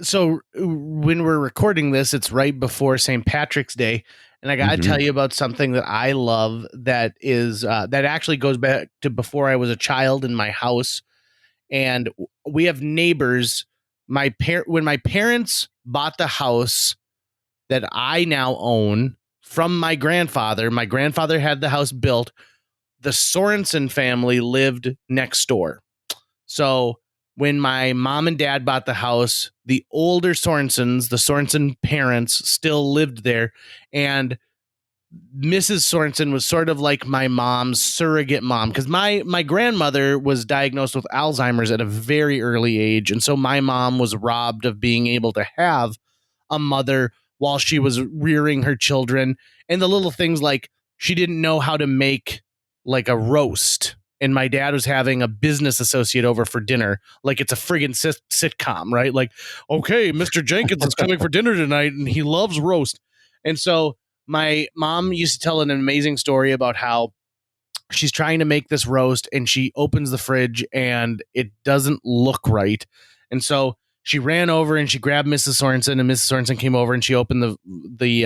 So when we're recording this, it's right before St. Patrick's Day. And I got to tell you about something that I love that is that actually goes back to before I was a child in my house. And we have neighbors. When my parents bought the house that I now own from my grandfather had the house built. The Sorensen family lived next door. So when my mom and dad bought the house, the older Sorensens, the Sorensen parents, still lived there. And Mrs. Sorensen was sort of like my mom's surrogate mom because my grandmother was diagnosed with Alzheimer's at a very early age. And so my mom was robbed of being able to have a mother while she was rearing her children. And the little things like she didn't know how to make like a roast. And my dad was having a business associate over for dinner. Like it's a friggin' sitcom, right? Like, okay, Mr. Jenkins is coming for dinner tonight and he loves roast. And so my mom used to tell an amazing story about how she's trying to make this roast and she opens the fridge and it doesn't look right. And so she ran over and she grabbed Mrs. Sorensen, and Mrs. Sorensen came over and she opened the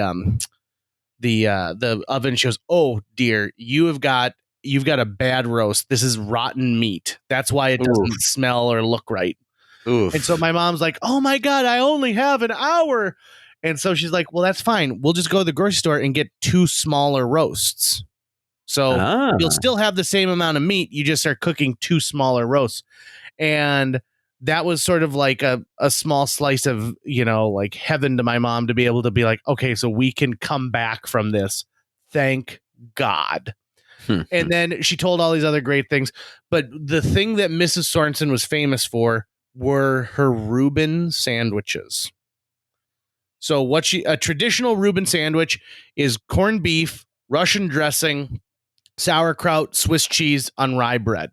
oven. She goes, "Oh dear, you've got a bad roast. This is rotten meat. That's why it doesn't smell or look right." Oof. And so my mom's like, "Oh my God, I only have an hour." And so she's like, "Well, that's fine. We'll just go to the grocery store and get 2 smaller roasts. So you'll still have the same amount of meat. You just are cooking 2 smaller roasts." And that was sort of like a small slice of, like heaven to my mom to be able to be like, okay, so we can come back from this. Thank God. And then she told all these other great things. But the thing that Mrs. Sorensen was famous for were her Reuben sandwiches. So a traditional Reuben sandwich is corned beef, Russian dressing, sauerkraut, Swiss cheese on rye bread.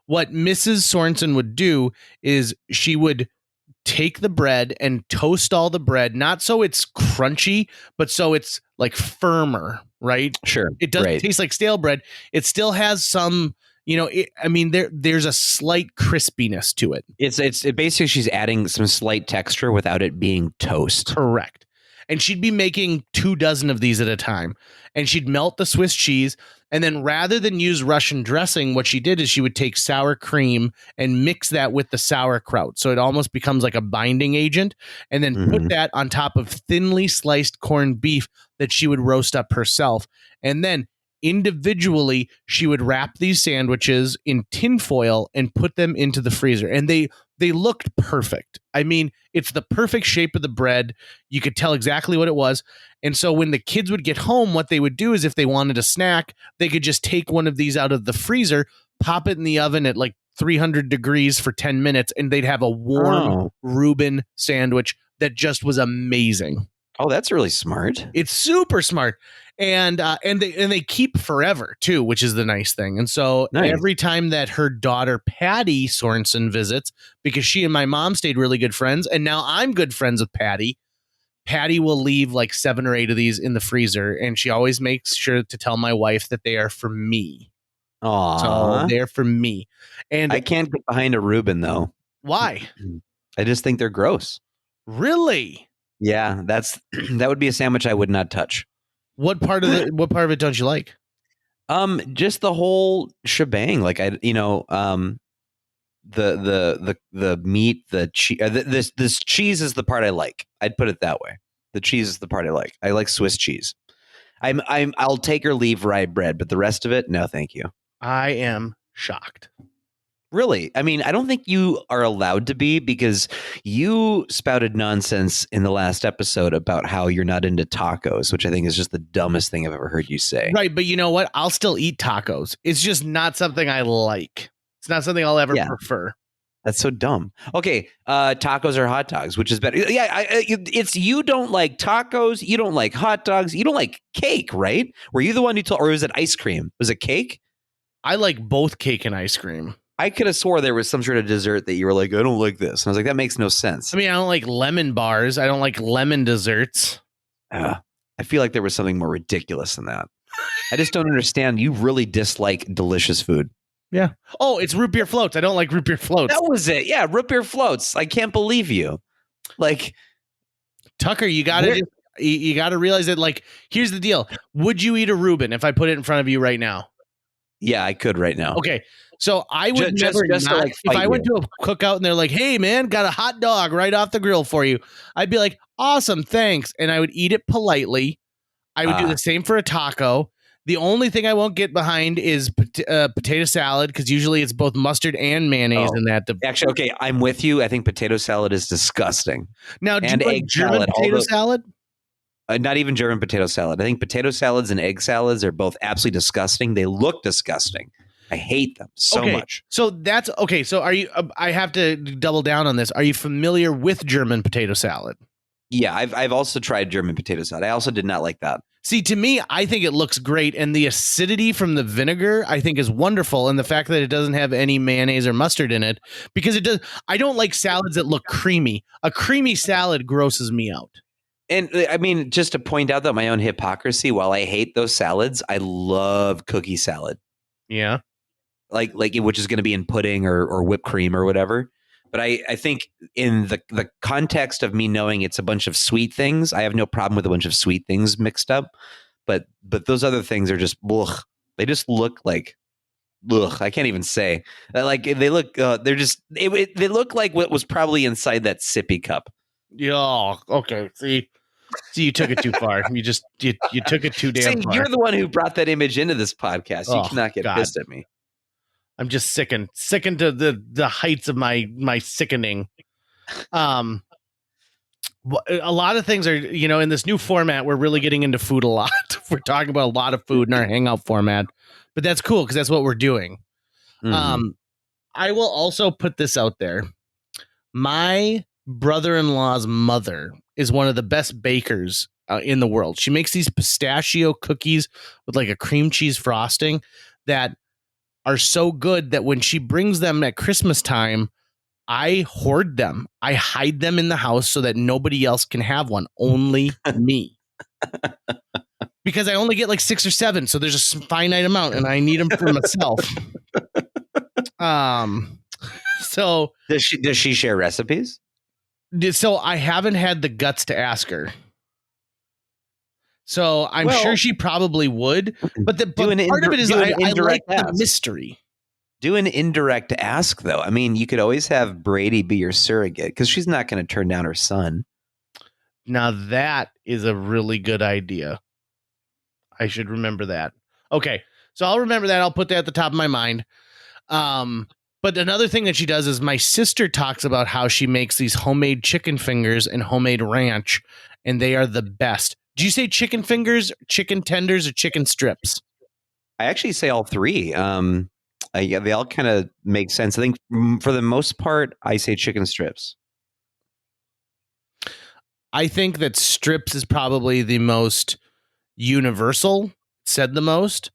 What Mrs. Sorensen would do is she would take the bread and toast all the bread, not so it's crunchy, but so it's like firmer, right? Sure. It doesn't right. taste like stale bread. It still has some, there's a slight crispiness to it. It's basically she's adding some slight texture without it being toast. Correct. And she'd be making 24 of these at a time. And she'd melt the Swiss cheese. And then rather than use Russian dressing, what she did is she would take sour cream and mix that with the sauerkraut. So it almost becomes like a binding agent. And then put that on top of thinly sliced corned beef that she would roast up herself. And then individually, she would wrap these sandwiches in tinfoil and put them into the freezer. And they looked perfect. I mean, it's the perfect shape of the bread. You could tell exactly what it was. And so when the kids would get home, what they would do is if they wanted a snack, they could just take one of these out of the freezer, pop it in the oven at like 300 degrees for 10 minutes, and they'd have a warm Reuben sandwich that just was amazing. Oh, that's really smart. It's super smart. And they keep forever too, which is the nice thing. And so every time that her daughter Patty Sorensen visits, because she and my mom stayed really good friends, and now I'm good friends with Patty will leave like 7 or 8 of these in the freezer, and she always makes sure to tell my wife that they are for me. Aww. So they're for me. And I can't get behind a Reuben though. Why? I just think they're gross. Really? Yeah, that would be a sandwich I would not touch. What part of it don't you like? Just the whole shebang. Like the meat, the cheese. This cheese is the part I like. I'd put it that way. The cheese is the part I like. I like Swiss cheese. I'll take or leave rye bread, but the rest of it, no, thank you. I am shocked. Really? I mean, I don't think you are allowed to be, because you spouted nonsense in the last episode about how you're not into tacos, which I think is just the dumbest thing I've ever heard you say. Right. But you know what? I'll still eat tacos. It's just not something I like. It's not something I'll ever prefer. That's so dumb. Okay. Tacos or hot dogs, which is better? Yeah. It's you don't like tacos. You don't like hot dogs. You don't like cake, right? Were you the one who told, or was it ice cream? Was it cake? I like both cake and ice cream. I could have swore there was some sort of dessert that you were like, I don't like this. And I was like, that makes no sense. I mean, I don't like lemon bars. I don't like lemon desserts. I feel like there was something more ridiculous than that. I just don't understand. You really dislike delicious food. Yeah. Oh, it's root beer floats. I don't like root beer floats. That was it. Yeah, root beer floats. I can't believe you. Like, Tucker, you got to realize that, like, here's the deal. Would you eat a Reuben if I put it in front of you right now? Yeah, I could right now. Okay. So I would never just not, to, like, if I went to a cookout and they're like, hey man, got a hot dog right off the grill for you, I'd be like, awesome, thanks. And I would eat it politely. I would do the same for a taco. The only thing I won't get behind is potato salad, because usually it's both mustard and mayonnaise in that. Actually, okay, I'm with you. I think potato salad is disgusting. Now, do you like German potato salad? Not even German potato salad. I think potato salads and egg salads are both absolutely disgusting. They look disgusting. I hate them so much. So that's okay. So are you? I have to double down on this. Are you familiar with German potato salad? Yeah, I've also tried German potato salad. I also did not like that. See, to me, I think it looks great, and the acidity from the vinegar I think is wonderful, and the fact that it doesn't have any mayonnaise or mustard in it, because it does. I don't like salads that look creamy. A creamy salad grosses me out. And I mean, just to point out that my own hypocrisy, while I hate those salads, I love cookie salad. Yeah. Like which is going to be in pudding or whipped cream or whatever. But I think in the context of me knowing it's a bunch of sweet things, I have no problem with a bunch of sweet things mixed up. But those other things are just, ugh. They just look like, ugh, I can't even say. Like they look, they're just, they look like what was probably inside that sippy cup. Yeah. Okay. See, you took it too far. You took it too damn far. You're the one who brought that image into this podcast. You cannot get pissed at me. I'm just sickened to the heights of my sickening. A lot of things are, in this new format, we're really getting into food a lot. We're talking about a lot of food in our hangout format, but that's cool because that's what we're doing. Mm-hmm. I will also put this out there. My brother-in-law's mother is one of the best bakers in the world. She makes these pistachio cookies with like a cream cheese frosting that are so good that when she brings them at Christmas time, I hoard them. I hide them in the house so that nobody else can have one. Only me. Because I only get like 6 or 7, so there's a finite amount, and I need them for myself. So does she share recipes? So I haven't had the guts to ask her. So I'm sure she probably would, but part of it is I like the mystery. Do an indirect ask, though. I mean, you could always have Brady be your surrogate because she's not going to turn down her son. Now that is a really good idea. I should remember that. Okay, so I'll remember that. I'll put that at the top of my mind. But another thing that she does is my sister talks about how she makes these homemade chicken fingers and homemade ranch, and they are the best. Do you say chicken fingers, chicken tenders, or chicken strips? I actually say all three. Yeah, they all kind of make sense. I think for the most part, I say chicken strips. I think that strips is probably the most universal, said the most,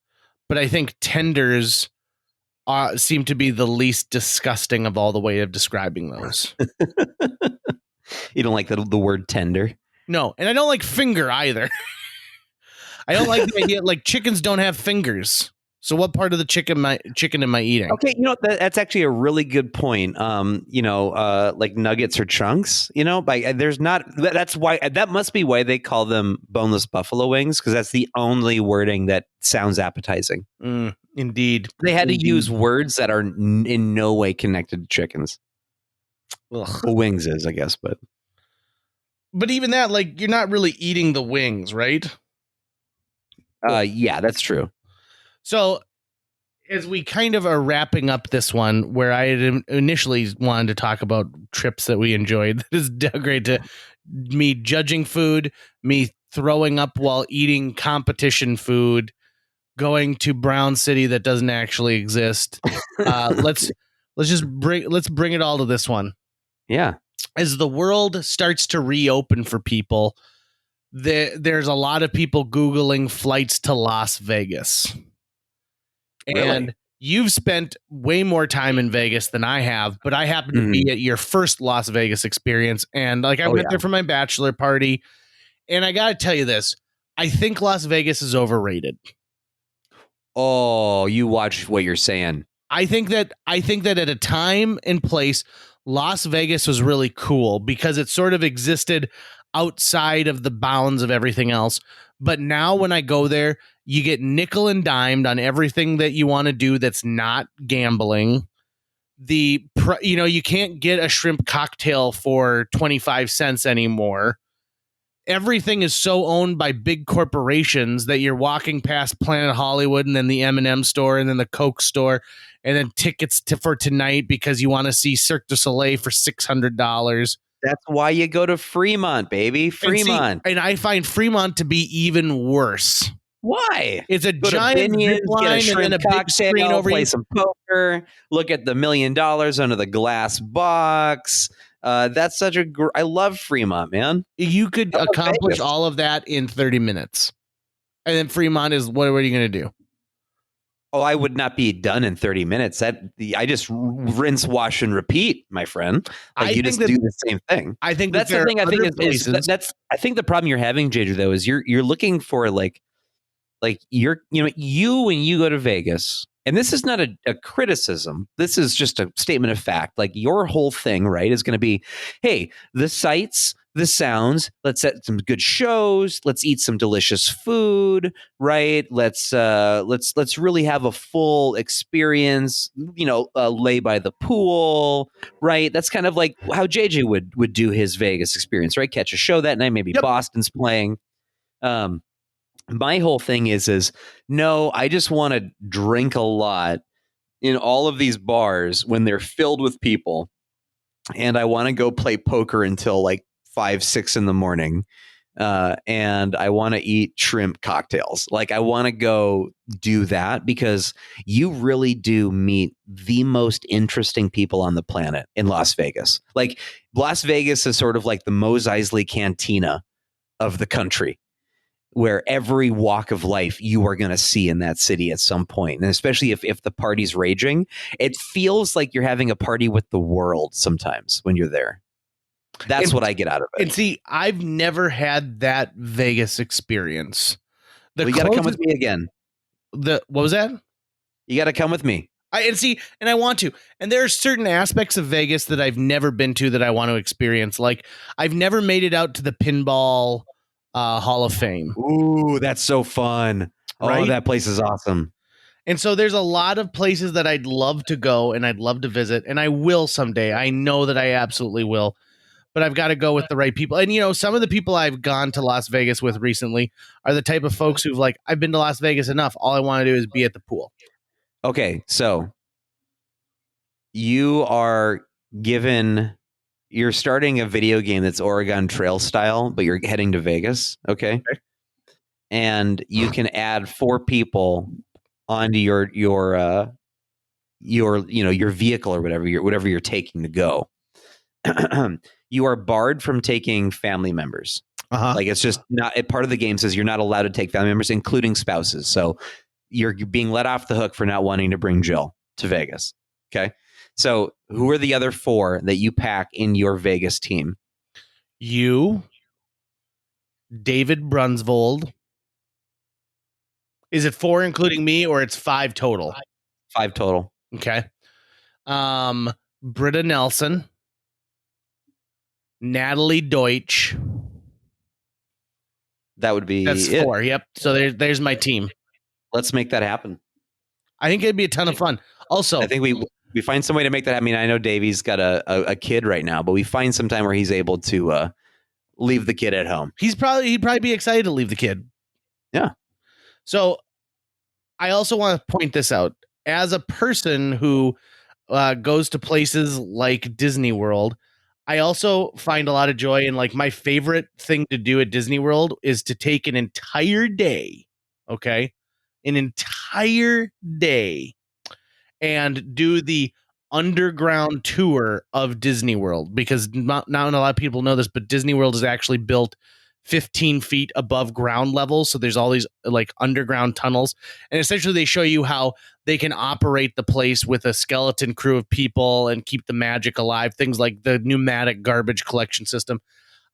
but I think tenders seem to be the least disgusting of all the way of describing those. You don't like the word tender? No, and I don't like finger either. I don't like the idea, like chickens don't have fingers. So what part of the chicken am I eating? Okay, that's actually a really good point. Like nuggets or chunks. That must be why they call them boneless buffalo wings, because that's the only wording that sounds appetizing. Indeed, they had to use words that are in no way connected to chickens. Well, wings is, I guess, but even that, like, you're not really eating the wings, right? Yeah, that's true. So, as we kind of are wrapping up this one, where I had initially wanted to talk about trips that we enjoyed, that is great to me judging food, me throwing up while eating competition food, going to Brown City that doesn't actually exist. Let's bring it all to this one. Yeah. As the world starts to reopen for people, there's a lot of people Googling flights to Las Vegas. Really? And you've spent way more time in Vegas than I have, but I happen to be at your first Las Vegas experience. And I went there for my bachelor party. And I got to tell you this. I think Las Vegas is overrated. Oh, you watch what you're saying. I think that at a time and place, Las Vegas was really cool because it sort of existed outside of the bounds of everything else. But now when I go there, you get nickel and dimed on everything that you want to do that's not gambling. You can't get a shrimp cocktail for 25 cents anymore. Everything is so owned by big corporations that you're walking past Planet Hollywood and then the M&M store and then the Coke store and then tickets for tonight because you want to see Cirque du Soleil for $600. That's why you go to Fremont, baby. Fremont. And I find Fremont to be even worse. Why? It's a giant zip line and then a big screen over play some poker, look at the $1 million under the glass box. That's such I love Fremont, man. You could accomplish all of that in 30 minutes. And then Fremont is, what are you going to do? Oh, I would not be done in 30 minutes. I just rinse, wash, and repeat, my friend. You just do the same thing. I think that's the thing. I think the problem you're having, JJ, though, is you're looking for when you go to Vegas, and this is not a criticism. This is just a statement of fact. Like, your whole thing, right, is going to be, hey, the sights, the sounds, let's set some good shows, let's eat some delicious food, right? Let's really have a full experience, lay by the pool, right? That's kind of like how JJ would do his Vegas experience, right? Catch a show that night, maybe Boston's playing. My whole thing is no, I just want to drink a lot in all of these bars when they're filled with people, and I want to go play poker until 5, 6 in the morning. and I want to eat shrimp cocktails. Like, I want to go do that because you really do meet the most interesting people on the planet in Las Vegas. Like, Las Vegas is sort of like the Mos Eisley Cantina of the country, where every walk of life you are going to see in that city at some point. And especially if the party's raging, it feels like you're having a party with the world sometimes when you're there. That's what I get out of it. And see, I've never had that Vegas experience. You got to come with me again. What was that? You got to come with me. And I want to. And there are certain aspects of Vegas that I've never been to that I want to experience. Like, I've never made it out to the Pinball Hall of Fame. Ooh, that's so fun. Right? Oh, that place is awesome. And so there's a lot of places that I'd love to go and I'd love to visit. And I will someday. I know that I absolutely will. But I've got to go with the right people. And, you know, some of the people I've gone to Las Vegas with recently are the type of folks who've like, I've been to Las Vegas enough. All I want to do is be at the pool. Okay, so you're starting a video game that's Oregon Trail style, but you're heading to Vegas, okay? And you can add 4 people onto your vehicle or whatever you're taking to go. You are barred from taking family members. Like, it's just not part of the game says you're not allowed to take family members, including spouses. So you're being let off the hook for not wanting to bring Jill to Vegas. Okay. So who are the other 4 that you pack in your Vegas team? You, David Brunsvold. Is it 4 including me, or it's 5 total? 5 total. Okay. Britta Nelson, Natalie Deutsch. That would be That's 4. Yep. So there's my team. Let's make that happen. I think it'd be a ton of fun. Also, I think we find some way to make that. I mean, I know Davey's got a kid right now, but we find some time where he's able to leave the kid at home. He'd probably be excited to leave the kid. Yeah. So I also want to point this out. As a person who goes to places like Disney World, I also find a lot of joy in, like, my favorite thing to do at Disney World is to take an entire day, okay? An entire day and do the underground tour of Disney World, because not a lot of people know this, but Disney World is actually built 15 feet above ground level. So there's all these like underground tunnels, and essentially they show you how they can operate the place with a skeleton crew of people and keep the magic alive. Things like the pneumatic garbage collection system.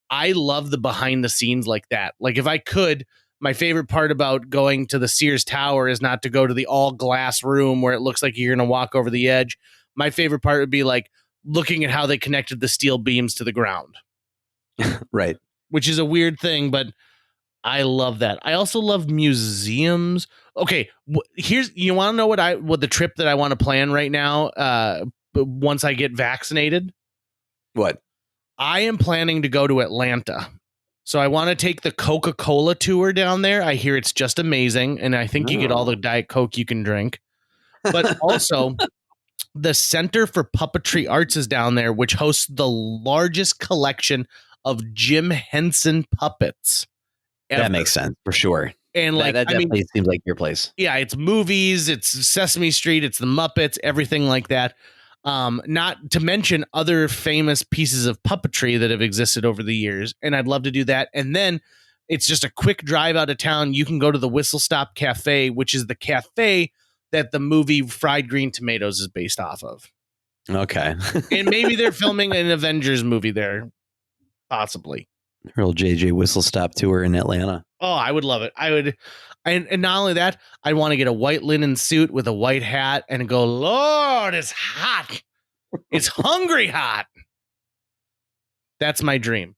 I love the behind the scenes like that. Like, if I could, my favorite part about going to the Sears Tower is not to go to the all glass room where it looks like you're going to walk over the edge. My favorite part would be like looking at how they connected the steel beams to the ground. Right. Which is a weird thing, but I love that. I also love museums. Okay, you want to know what the trip that I want to plan right now, once I get vaccinated? What? I am planning to go to Atlanta. So I want to take the Coca-Cola tour down there. I hear it's just amazing, and I think you get all the Diet Coke you can drink. But also, the Center for Puppetry Arts is down there, which hosts the largest collection of Jim Henson puppets ever. That makes sense for sure. And like, that definitely seems like your place. Yeah, it's movies, it's Sesame Street, it's the Muppets, everything like that. Not to mention other famous pieces of puppetry that have existed over the years. And I'd love to do that. And then it's just a quick drive out of town. You can go to the Whistle Stop Cafe, which is the cafe that the movie Fried Green Tomatoes is based off of. Okay. And maybe they're filming an Avengers movie there. Possibly. Real JJ Whistle Stop tour in Atlanta. Oh, I would love it. I would. And not only that, I want to get a white linen suit with a white hat and go, Lord, it's hot. It's hungry hot. That's my dream.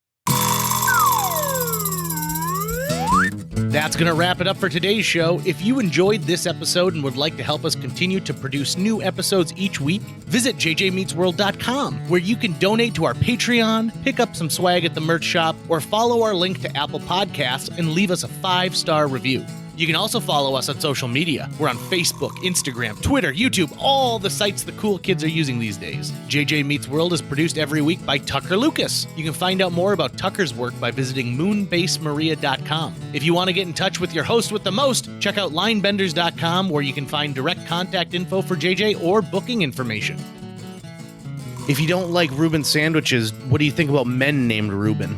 That's going to wrap it up for today's show. If you enjoyed this episode and would like to help us continue to produce new episodes each week, visit jjmeetsworld.com, where you can donate to our Patreon, pick up some swag at the merch shop, or follow our link to Apple Podcasts and leave us a 5-star review. You can also follow us on social media. We're on Facebook, Instagram, Twitter, YouTube, all the sites the cool kids are using these days. JJ Meets World is produced every week by Tucker Lucas. You can find out more about Tucker's work by visiting moonbasemaria.com. If you want to get in touch with your host with the most, check out linebenders.com, where you can find direct contact info for JJ or booking information. If you don't like Reuben sandwiches, what do you think about men named Reuben?